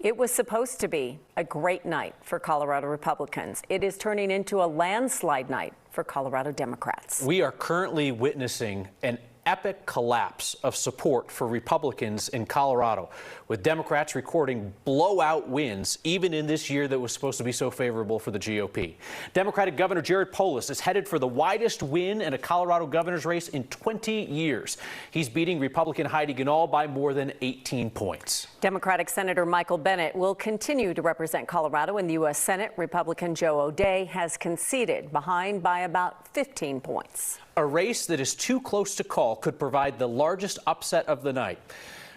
It was supposed to be a great night for Colorado Republicans. It is turning into a landslide night for Colorado Democrats. We are currently witnessing an epic collapse of support for Republicans in Colorado, with Democrats recording blowout wins even in this year that was supposed to be so favorable for the GOP. Democratic Governor Jared Polis is headed for the widest win in a Colorado governor's race in 20 years. He's beating Republican Heidi Ganahl by more than 18 points. Democratic Senator Michael Bennet will continue to represent Colorado in the U.S. Senate. Republican Joe O'Dea has conceded, behind by about 15 points. A race that is too close to call could provide the largest upset of the night.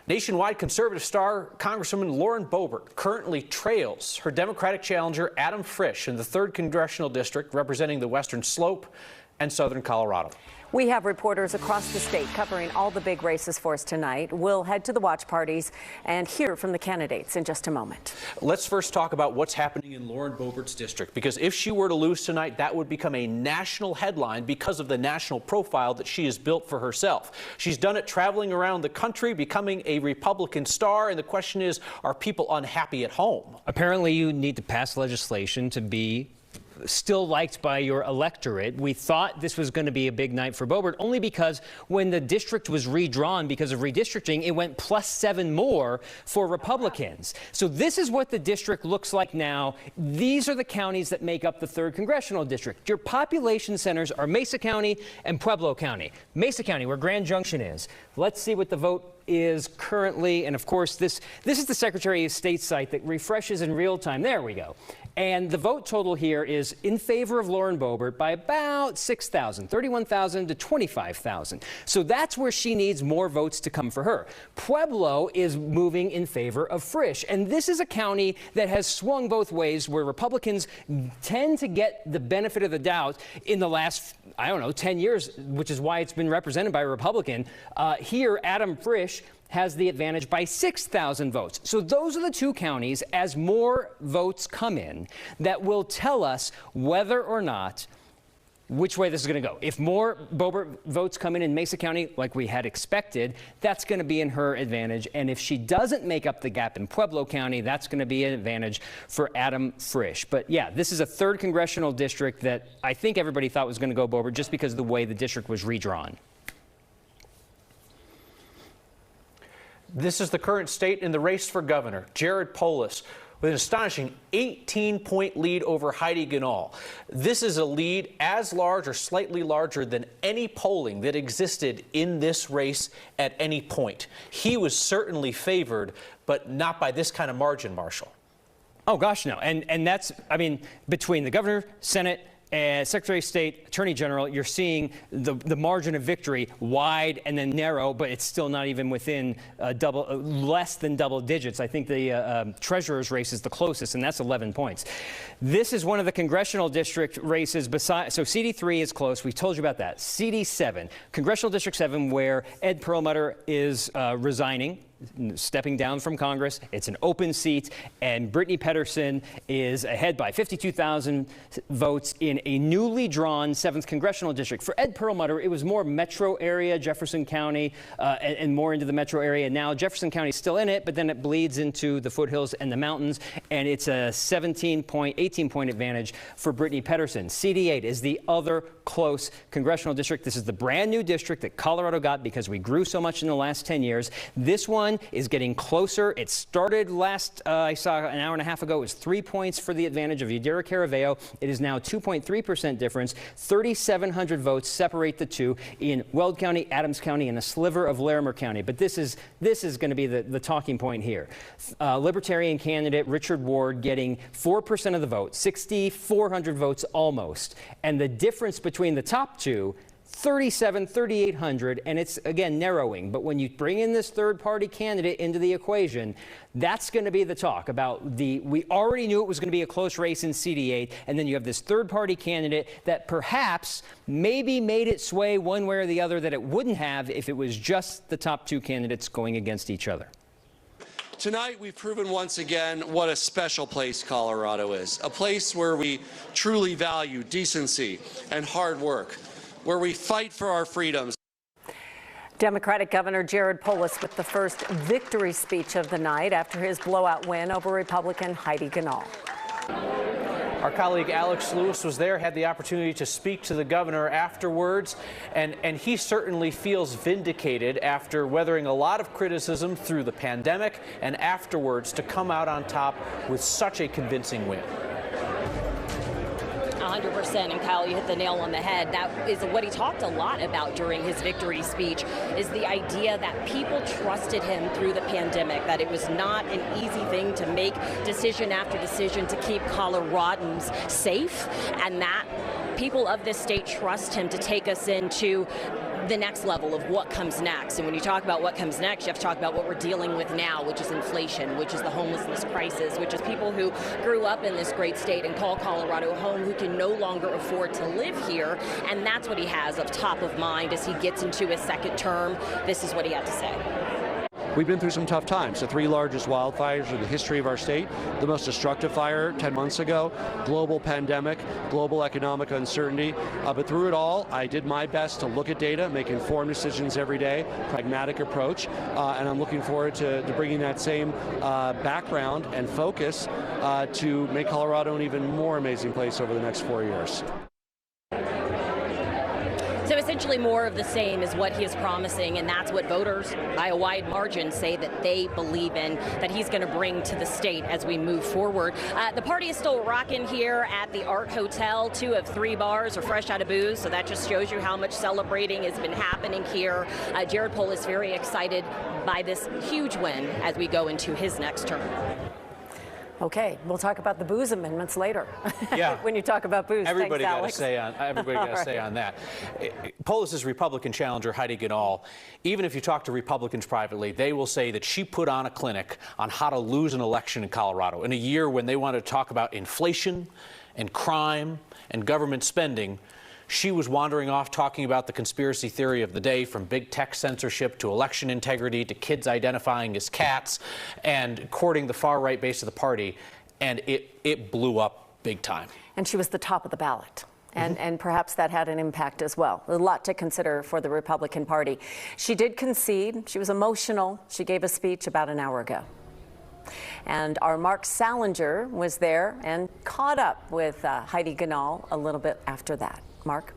Nationwide conservative star Congresswoman Lauren Boebert currently trails her Democratic challenger Adam Frisch in the 3rd Congressional District, representing the Western Slope and Southern Colorado. We have reporters across the state covering all the big races for us tonight. We'll head to the watch parties and hear from the candidates in just a moment. Let's first talk about what's happening in Lauren Boebert's district, because if she were to lose tonight, that would become a national headline because of the national profile that she has built for herself. She's done it traveling around the country, becoming a Republican star, and the question is, are people unhappy at home? Apparently, you need to pass legislation to be still liked by your electorate. We thought this was going to be a big night for Boebert, only because when the district was redrawn because of redistricting, it went +7 more for Republicans. So this is what the district looks like now. These are the counties that make up the 3rd Congressional District. Your population centers are Mesa County and Pueblo County. Mesa County, where Grand Junction is. Let's see what the vote is currently. And of course, this is the Secretary of State site that refreshes in real time. There we go. And the vote total here is in favor of Lauren Boebert by about 6,000, 31,000 to 25,000. So that's where she needs more votes to come for her. Pueblo is moving in favor of Frisch. And this is a county that has swung both ways, where Republicans tend to get the benefit of the doubt in the last, 10 years, which is why it's been represented by a Republican. Here, Adam Frisch has the advantage by 6,000 votes. So those are the two counties, as more votes come in, that will tell us whether or not which way this is going to go. If more Boebert votes come in Mesa County, like we had expected, that's going to be in her advantage. And if she doesn't make up the gap in Pueblo County, that's going to be an advantage for Adam Frisch. But yeah, this is a 3rd Congressional District that I think everybody thought was going to go Boebert just because of the way the district was redrawn. This is the current state in the race for governor. Jared Polis with an astonishing 18-point lead over Heidi Ganahl. This is a lead as large or slightly larger than any polling that existed in this race at any point. He was certainly favored, but not by this kind of margin, Marshall. Oh, gosh, no. And that's, between the governor, Senate, and Secretary of State, Attorney General, you're seeing the margin of victory wide and then narrow, but it's still not even within less than double digits. I think the treasurer's race is the closest, and that's 11 points. This is one of the congressional district races. So CD3 is close. We told you about that. CD7, Congressional District 7, where Ed Perlmutter is resigning, stepping down from Congress. It's an open seat, and Brittany Petterson is ahead by 52,000 votes in a newly drawn 7th Congressional District. For Ed Perlmutter, it was more metro area, Jefferson County, and more into the metro area. Now Jefferson County is still in it, but then it bleeds into the foothills and the mountains, and it's a 18-point advantage for Brittany Petterson. CD8 is the other close congressional district. This is the brand new district that Colorado got because we grew so much in the last 10 years. This one is getting closer. It started I saw an hour and a half ago, it was 3 points for the advantage of Yadira Caraveo. It is now 2.3% difference. 3,700 votes separate the two in Weld County, Adams County, and a sliver of Larimer County. But this is going to be the talking point here. Libertarian candidate Richard Ward getting 4% of the vote, 6,400 votes almost. And the difference between the top two, 3,800, and it's, again, narrowing. But when you bring in this third-party candidate into the equation, that's going to be the talk about we already knew it was going to be a close race in CD8, and then you have this third-party candidate that perhaps maybe made it sway one way or the other that it wouldn't have if it was just the top two candidates going against each other. Tonight, we've proven once again what a special place Colorado is, a place where we truly value decency and hard work, where we fight for our freedoms. Democratic Governor Jared Polis with the first victory speech of the night after his blowout win over Republican Heidi Ganahl. Our colleague Alex Lewis was there, had the opportunity to speak to the governor afterwards, and he certainly feels vindicated after weathering a lot of criticism through the pandemic and afterwards to come out on top with such a convincing win. 100%, and Kyle, you hit the nail on the head. That is what he talked a lot about during his victory speech, is the idea that people trusted him through the pandemic, that it was not an easy thing to make decision after decision to keep Coloradans safe, and that people of this state trust him to take us into the next level of what comes next. And when you talk about what comes next, you have to talk about what we're dealing with now, which is inflation, which is the homelessness crisis, which is people who grew up in this great state and call Colorado home who can no longer afford to live here. And that's what he has of top of mind as he gets into his second term. This is what he had to say. We've been through some tough times. The three largest wildfires in the history of our state, the most destructive fire 10 months ago, global pandemic, global economic uncertainty. But through it all, I did my best to look at data, make informed decisions every day, pragmatic approach, and I'm looking forward to bringing that same background and focus to make Colorado an even more amazing place over the next 4 years. So essentially more of the same is what he is promising, and that's what voters by a wide margin say that they believe in, that he's going to bring to the state as we move forward. The party is still rocking here at the Art Hotel. 2 of 3 bars are fresh out of booze, so that just shows you how much celebrating has been happening here. Jared Polis is very excited by this huge win as we go into his next term. Okay, we'll talk about the booze amendments later. Yeah. When you talk about booze. Everybody Thanks, got to Alex. say on everybody got to say on that. Polis's Republican challenger Heidi Ganahl, even if you talk to Republicans privately, they will say that she put on a clinic on how to lose an election in Colorado in a year when they wanted to talk about inflation and crime and government spending. She was wandering off talking about the conspiracy theory of the day, from big tech censorship to election integrity to kids identifying as cats and courting the far right base of the party. And it blew up big time. And she was the top of the ballot. And perhaps that had an impact as well. A lot to consider for the Republican Party. She did concede. She was emotional. She gave a speech about an hour ago. And our Mark Salinger was there and caught up with Heidi Ganahl a little bit after that. Mark?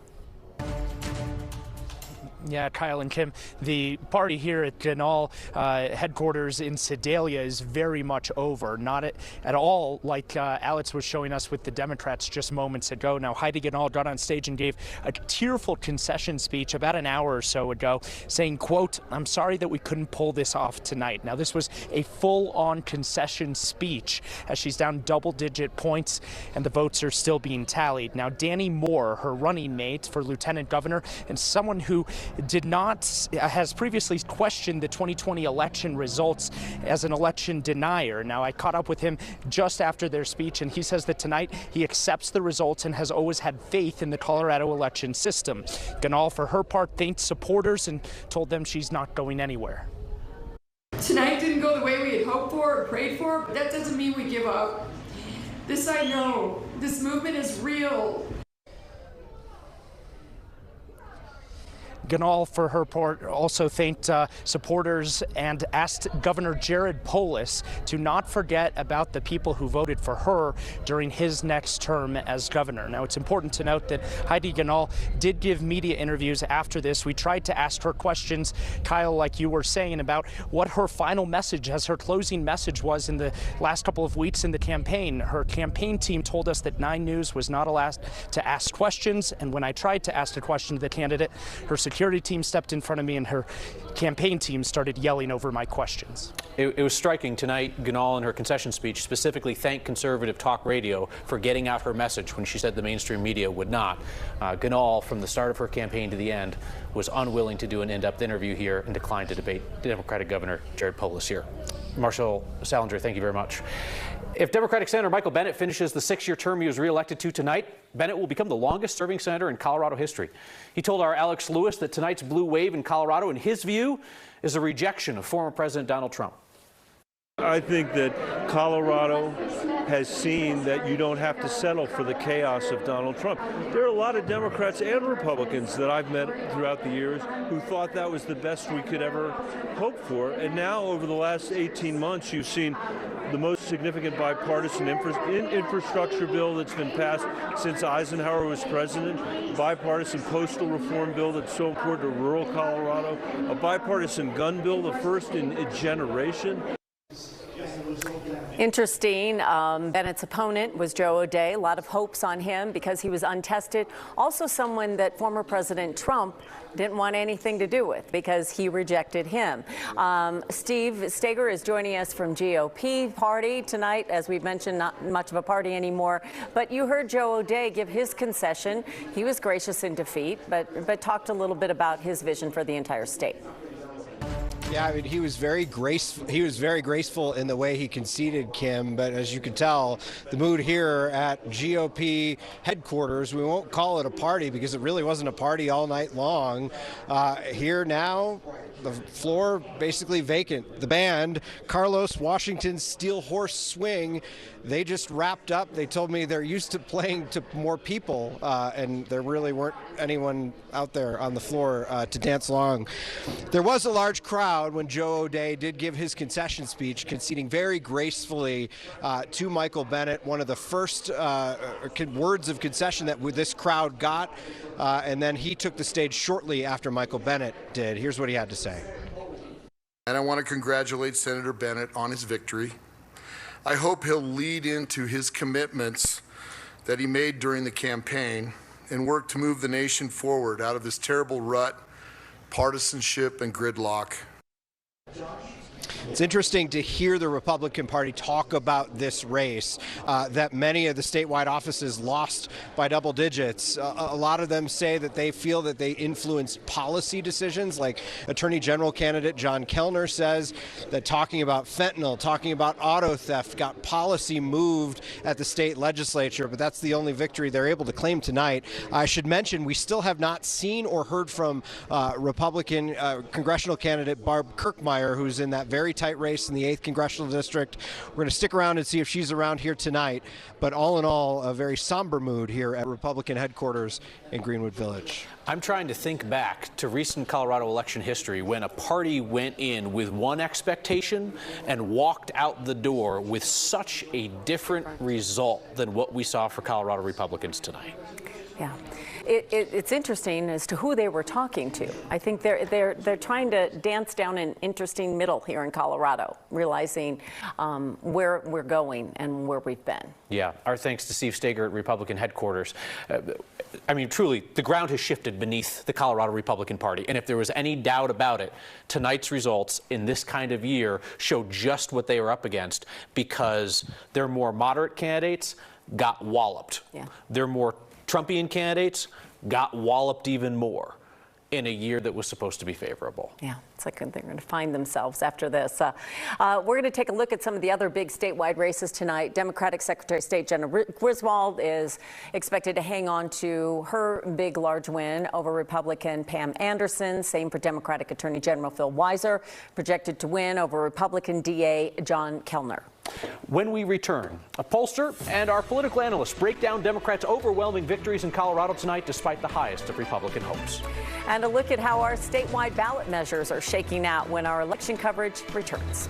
Yeah, Kyle and Kim, the party here at Ganahl headquarters in Sedalia is very much over. Not at all like Alex was showing us with the Democrats just moments ago. Now, Heidi Ganahl got on stage and gave a tearful concession speech about an hour or so ago, saying, quote, "I'm sorry that we couldn't pull this off tonight." Now, this was a full-on concession speech as she's down double-digit points and the votes are still being tallied. Now, Danny Moore, her running mate for lieutenant governor, and someone who has previously questioned the 2020 election results as an election denier. Now, I caught up with him just after their speech, and he says that tonight he accepts the results and has always had faith in the Colorado election system. Ganahl, for her part, thanked supporters and told them she's not going anywhere. Tonight didn't go the way we had hoped for or prayed for, but that doesn't mean we give up. This I know. This movement is real. Ganahl, for her part, also thanked supporters and asked Governor Jared Polis to not forget about the people who voted for her during his next term as governor. Now, it's important to note that Heidi Ganahl did give media interviews after this. We tried to ask her questions, Kyle, like you were saying, about what her final message, as her closing message was in the last couple of weeks in the campaign. Her campaign team told us that 9 News was not allowed to ask questions, and when I tried to ask a question to the candidate, her security team stepped in front of me and her campaign team started yelling over my questions. It was striking tonight. Ganahl, in her concession speech, specifically thanked conservative talk radio for getting out her message when she said the mainstream media would not. Ganahl, from the start of her campaign to the end, was unwilling to do an in-depth interview here and declined to debate Democratic Governor Jared Polis here. Marshall Salinger, thank you very much. If Democratic Senator Michael Bennet finishes the 6-year term he was reelected to tonight, Bennet will become the longest-serving senator in Colorado history. He told our Alex Lewis that tonight's blue wave in Colorado, in his view, is a rejection of former President Donald Trump. I think that Colorado has seen that you don't have to settle for the chaos of Donald Trump. There are a lot of Democrats and Republicans that I've met throughout the years who thought that was the best we could ever hope for. And now, over the last 18 months, you've seen the most significant bipartisan infrastructure bill that's been passed since Eisenhower was president, bipartisan postal reform bill that's so important to rural Colorado, a bipartisan gun bill, the first in a generation. Interesting. Bennett's opponent was Joe O'Dea. A lot of hopes on him because he was untested. Also someone that former President Trump didn't want anything to do with because he rejected him. Steve Steger is joining us from GOP party tonight. As we've mentioned, not much of a party anymore. But you heard Joe O'Dea give his concession. He was gracious in defeat, but talked a little bit about his vision for the entire state. Yeah, I mean, he was very graceful in the way he conceded, Kim. But as you can tell, the mood here at GOP headquarters, we won't call it a party because it really wasn't a party all night long. Here now, the floor basically vacant. The band, Carlos Washington's Steel Horse Swing, they just wrapped up. They told me they're used to playing to more people, and there really weren't anyone out there on the floor to dance along. There was a large crowd when Joe O'Dea did give his concession speech, conceding very gracefully to Michael Bennet, one of the first words of concession that this crowd got, and then he took the stage shortly after Michael Bennet did. Here's what he had to say. And I want to congratulate Senator Bennet on his victory. I hope he'll lead into his commitments that he made during the campaign and work to move the nation forward out of this terrible rut, partisanship, and gridlock. It's interesting to hear the Republican Party talk about this race, that many of the statewide offices lost by double digits. A lot of them say that they feel that they influenced policy decisions, like Attorney General candidate John Kellner says that talking about fentanyl, talking about auto theft got policy moved at the state legislature, but that's the only victory they're able to claim tonight. I should mention we still have not seen or heard from Republican congressional candidate Barb Kirkmeyer, who's in that very tight race in the 8th Congressional District. We're going to stick around and see if she's around here tonight. But all in all, a very somber mood here at Republican headquarters in Greenwood Village. I'm trying to think back to recent Colorado election history when a party went in with one expectation and walked out the door with such a different result than what we saw for Colorado Republicans tonight. Yeah. It's interesting as to who they were talking to. I think they're trying to dance down an interesting middle here in Colorado, realizing where we're going and where we've been. Yeah, our thanks to Steve Steger at Republican headquarters. I mean, truly, the ground has shifted beneath the Colorado Republican Party. And if there was any doubt about it, tonight's results in this kind of year show just what they are up against, because their more moderate candidates got walloped. Yeah. Their more Trumpian candidates got walloped even more in a year that was supposed to be favorable. Yeah, it's like they're going to find themselves after this. We're going to take a look at some of the other big statewide races tonight. Democratic Secretary of State Jenna Griswold is expected to hang on to her big, large win over Republican Pam Anderson. Same for Democratic Attorney General Phil Weiser, projected to win over Republican DA John Kellner. When we return, a pollster and our political analysts break down Democrats' overwhelming victories in Colorado tonight despite the highest of Republican hopes. And a look at how our statewide ballot measures are shaking out when our election coverage returns.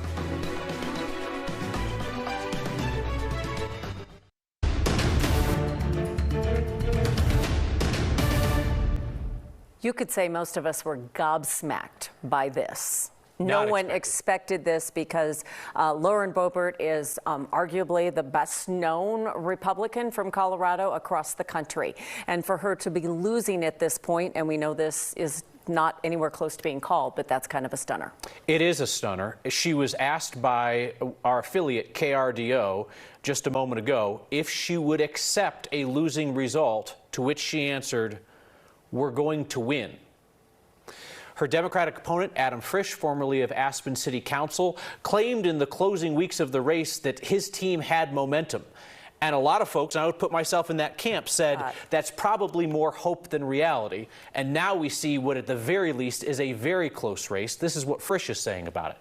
You could say most of us were gobsmacked by this. No one expected this because Lauren Boebert is arguably the best known Republican from Colorado across the country. And for her to be losing at this point, and we know this is not anywhere close to being called, but that's kind of a stunner. It is a stunner. She was asked by our affiliate KRDO just a moment ago if she would accept a losing result, to which she answered, "We're going to win." Her Democratic opponent, Adam Frisch, formerly of Aspen City Council, claimed in the closing weeks of the race that his team had momentum. And a lot of folks, and I would put myself in that camp, said that's probably more hope than reality. And now we see what at the very least is a very close race. This is what Frisch is saying about it.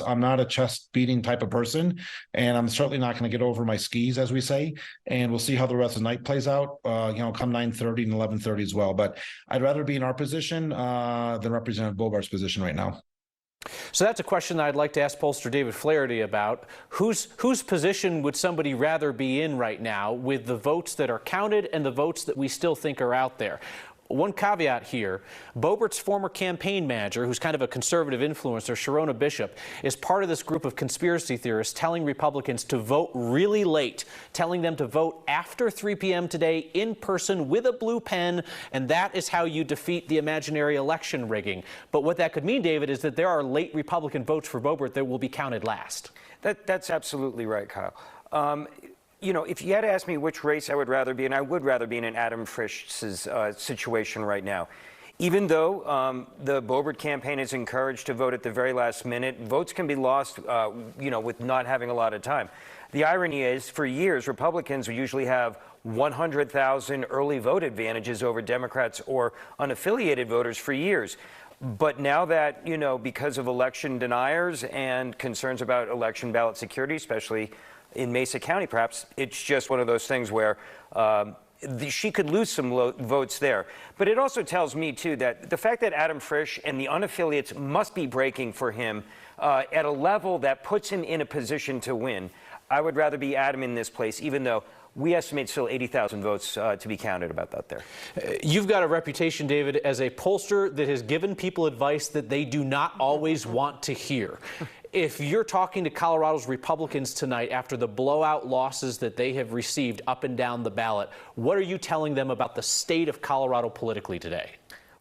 I'm not a chest beating type of person, and I'm certainly not going to get over my skis, as we say. And we'll see how the rest of the night plays out, come 9:30 and 11:30 as well. But I'd rather be in our position than Representative Bobert's position right now. So that's a question that I'd like to ask pollster David Flaherty about. Whose position would somebody rather be in right now with the votes that are counted and the votes that we still think are out there? One caveat here, Bobert's former campaign manager, who's kind of a conservative influencer, Sharona Bishop, is part of this group of conspiracy theorists telling Republicans to vote really late, telling them to vote after 3 p.m. today in person with a blue pen, and that is how you defeat the imaginary election rigging. But what that could mean, David, is that there are late Republican votes for Bobert that will be counted last. That's absolutely right, Kyle. You know, if you had to ask me which race I would rather be in, I would rather be in an Adam Frisch's situation right now. Even though the Boebert campaign is encouraged to vote at the very last minute, votes can be lost, with not having a lot of time. The irony is, for years, Republicans would usually have 100,000 early vote advantages over Democrats or unaffiliated voters for years. But now that, because of election deniers and concerns about election ballot security, especially in Mesa County, perhaps, it's just one of those things where she could lose some votes there. But it also tells me, too, that the fact that Adam Frisch and the unaffiliates must be breaking for him at a level that puts him in a position to win. I would rather be Adam in this place, even though we estimate still 80,000 votes to be counted about that there. You've got a reputation, David, as a pollster that has given people advice that they do not always want to hear. If you're talking to Colorado's Republicans tonight after the blowout losses that they have received up and down the ballot, what are you telling them about the state of Colorado politically today?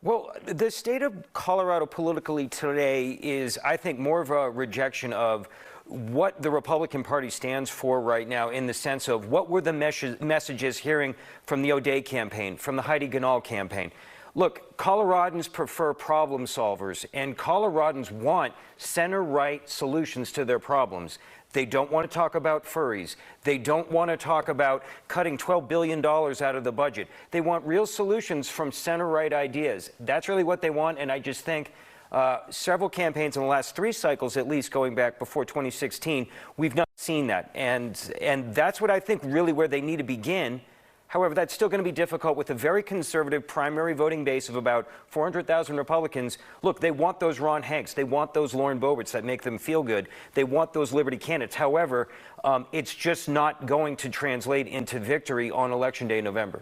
Well, the state of Colorado politically today is, I think, more of a rejection of what the Republican Party stands for right now, in the sense of what were the messages hearing from the O'Day campaign, from the Heidi Ganahl campaign. Look, Coloradans prefer problem solvers, and Coloradans want center-right solutions to their problems. They don't want to talk about furries. They don't want to talk about cutting $12 billion out of the budget. They want real solutions from center-right ideas. That's really what they want, and I just think several campaigns in the last 3 cycles, at least going back before 2016, we've not seen that. And that's what I think really where they need to begin. However, that's still going to be difficult with a very conservative primary voting base of about 400,000 Republicans. Look, they want those Ron Hanks. They want those Lauren Boeberts that make them feel good. They want those Liberty candidates. However, it's just not going to translate into victory on Election Day in November.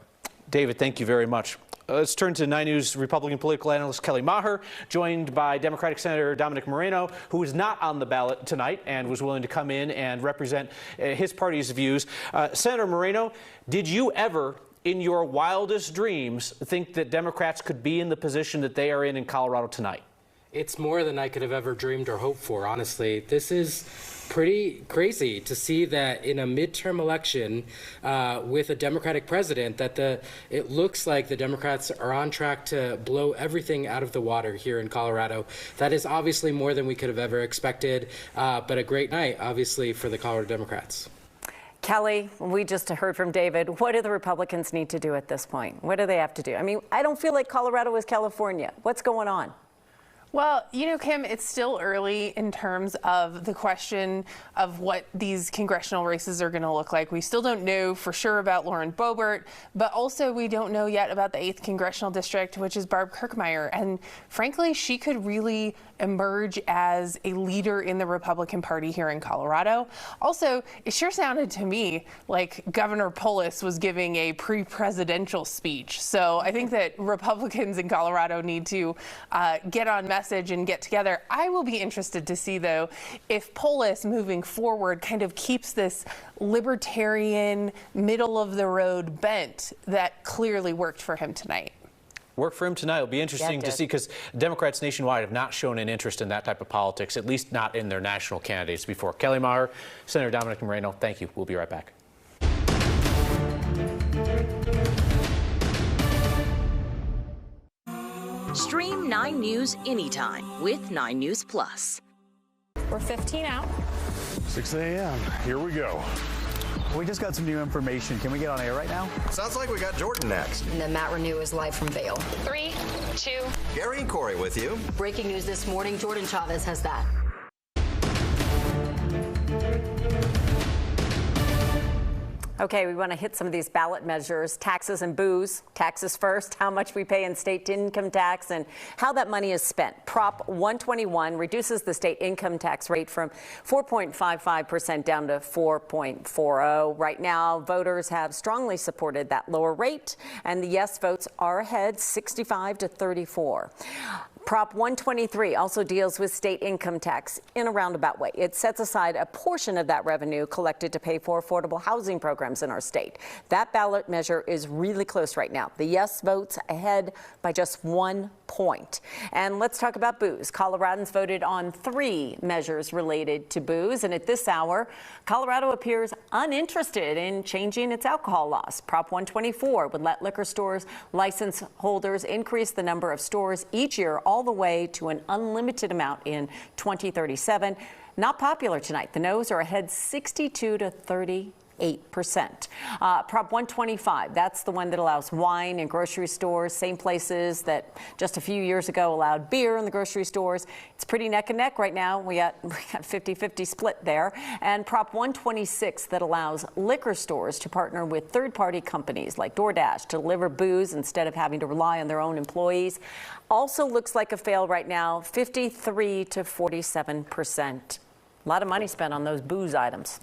David, thank you very much. Let's turn to 9 News Republican political analyst Kelly Maher, joined by Democratic Senator Dominic Moreno, who is not on the ballot tonight and was willing to come in and represent his party's views. Senator Moreno, did you ever, in your wildest dreams, think that Democrats could be in the position that they are in Colorado tonight? It's more than I could have ever dreamed or hoped for, honestly. This is pretty crazy to see that in a midterm election with a Democratic president, that it looks like the Democrats are on track to blow everything out of the water here in Colorado. That is obviously more than we could have ever expected, but a great night, obviously, for the Colorado Democrats. Kelly, we just heard from David. What do the Republicans need to do at this point? What do they have to do? I mean, I don't feel like Colorado is California. What's going on? Well, Kim, it's still early in terms of the question of what these congressional races are going to look like. We still don't know for sure about Lauren Boebert, but also we don't know yet about the 8th Congressional District, which is Barb Kirkmeyer. And frankly, she could really emerge as a leader in the Republican Party here in Colorado. Also, it sure sounded to me like Governor Polis was giving a pre-presidential speech. So I think that Republicans in Colorado need to get on message and get together. I will be interested to see, though, if Polis moving forward kind of keeps this libertarian, middle-of-the-road bent that clearly worked for him tonight. Work for him tonight. It'll be interesting to see, because Democrats nationwide have not shown an interest in that type of politics, at least not in their national candidates before. Kelly Maher, Senator Dominic Moreno, thank you. We'll be right back. Stream 9 News anytime with 9 News Plus. We're 15 out. 6 a.m. Here we go. We just got some new information. Can we get on air right now? Sounds like we got Jordan next. And then Matt Renew is live from Vail. 3, 2. Gary and Corey with you. Breaking news this morning, Jordan Chavez has that. Okay, we want to hit some of these ballot measures, taxes and booze. Taxes first, how much we pay in state income tax and how that money is spent. Prop 121 reduces the state income tax rate from 4.55% down to 4.40. Right now, voters have strongly supported that lower rate, and the yes votes are ahead 65 to 34. Prop 123 also deals with state income tax in a roundabout way. It sets aside a portion of that revenue collected to pay for affordable housing programs in our state. That ballot measure is really close right now. The yes votes ahead by just 1 point. And let's talk about booze. Coloradans voted on 3 measures related to booze. And at this hour, Colorado appears uninterested in changing its alcohol laws. Prop 124 would let liquor stores license holders increase the number of stores each year all the way to an unlimited amount in 2037. Not popular tonight. The noes are ahead 62 to 38%. Prop 125, that's the one that allows wine in grocery stores, same places that just a few years ago allowed beer in the grocery stores. It's pretty neck and neck right now. We got 50-50 split there. And Prop 126 that allows liquor stores to partner with third-party companies like DoorDash to deliver booze instead of having to rely on their own employees. Also looks like a fail right now, 53 to 47%. A lot of money spent on those booze items.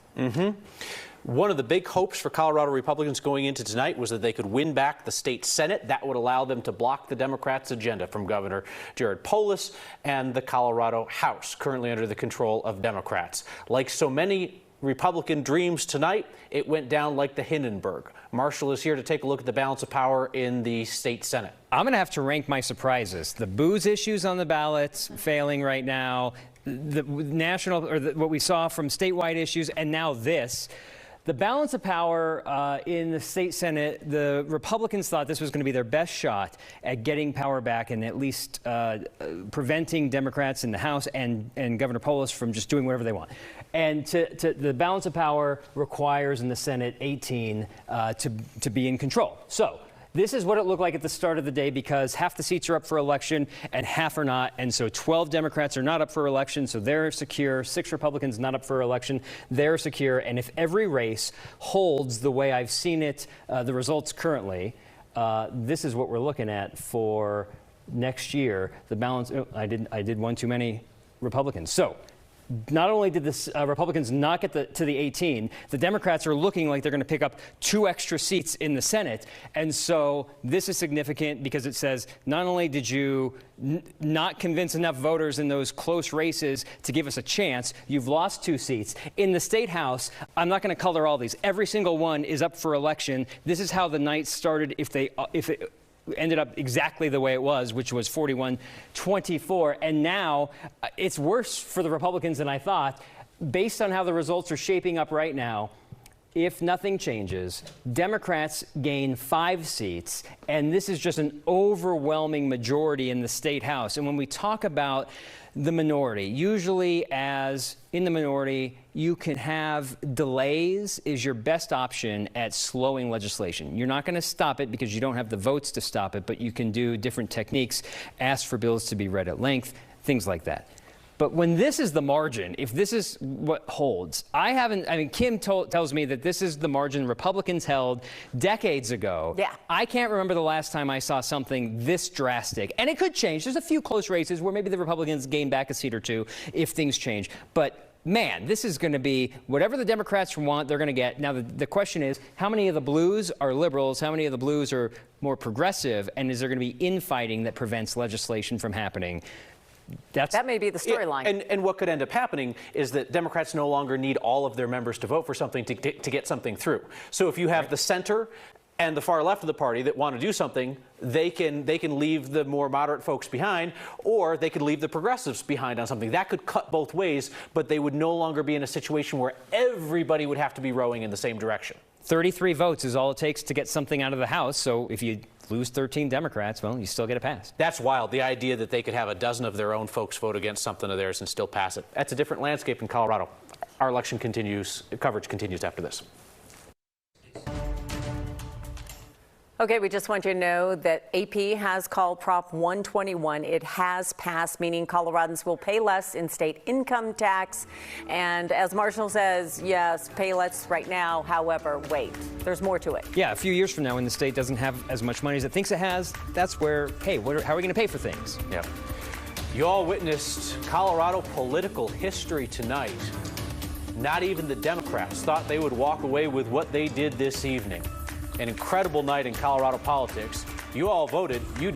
One of the big hopes for Colorado Republicans going into tonight was that they could win back the state Senate. That would allow them to block the Democrats' agenda from Governor Jared Polis and the Colorado House, currently under the control of Democrats. Like so many Republican dreams tonight, it went down like the Hindenburg. Marshall is here to take a look at the balance of power in the state Senate. I'm going to have to rank my surprises. The booze issues on the ballots failing right now, the national or what we saw from statewide issues, and now this. The balance of power in the state Senate, the Republicans thought this was going to be their best shot at getting power back and at least preventing Democrats in the House and Governor Polis from just doing whatever they want. And the balance of power requires in the Senate 18 to be in control. So this is what it looked like at the start of the day, because half the seats are up for election and half are not. And so 12 Democrats are not up for election, so they're secure. 6 Republicans not up for election, they're secure. And if every race holds the way I've seen it, the results currently, this is what we're looking at for next year. The balance, I did one too many Republicans. So not only did the Republicans not get to the 18, the Democrats are looking like they're going to pick up 2 extra seats in the Senate. And so this is significant because it says not only did you not convince enough voters in those close races to give us a chance, you've lost 2 seats. In the state House, I'm not going to color all these. Every single one is up for election. This is how the night started if it ended up exactly the way it was, which was 41-24. And now it's worse for the Republicans than I thought. Based on how the results are shaping up right now, if nothing changes, Democrats gain 5 seats, and this is just an overwhelming majority in the state House. And when we talk about the minority, usually as in the minority, you can have delays is your best option at slowing legislation. You're not going to stop it because you don't have the votes to stop it, but you can do different techniques, ask for bills to be read at length, things like that. But when this is the margin, if this is what holds, Kim tells me that this is the margin Republicans held decades ago. Yeah. I can't remember the last time I saw something this drastic. And it could change. There's a few close races where maybe the Republicans gain back a seat or 2 if things change. But man, this is going to be whatever the Democrats want, they're going to get. Now, the question is, how many of the blues are liberals? How many of the blues are more progressive? And is there going to be infighting that prevents legislation from happening? That may be the storyline. And what could end up happening is that Democrats no longer need all of their members to vote for something to get something through. So if you have the center and the far left of the party that want to do something, they can leave the more moderate folks behind, or they could leave the progressives behind on something. That could cut both ways, but they would no longer be in a situation where everybody would have to be rowing in the same direction. 33 votes is all it takes to get something out of the House. So if you lose 13 Democrats, well, you still get it passed. That's wild. The idea that they could have a dozen of their own folks vote against something of theirs and still pass it. That's a different landscape in Colorado. Our election coverage continues after this. Okay, we just want you to know that AP has called Prop 121. It has passed, meaning Coloradans will pay less in state income tax. And as Marshall says, yes, pay less right now. However, wait, there's more to it. Yeah, a few years from now, when the state doesn't have as much money as it thinks it has, that's where, hey, how are we going to pay for things? Yeah. You all witnessed Colorado political history tonight. Not even the Democrats thought they would walk away with what they did this evening. An incredible night in Colorado politics. You all voted. You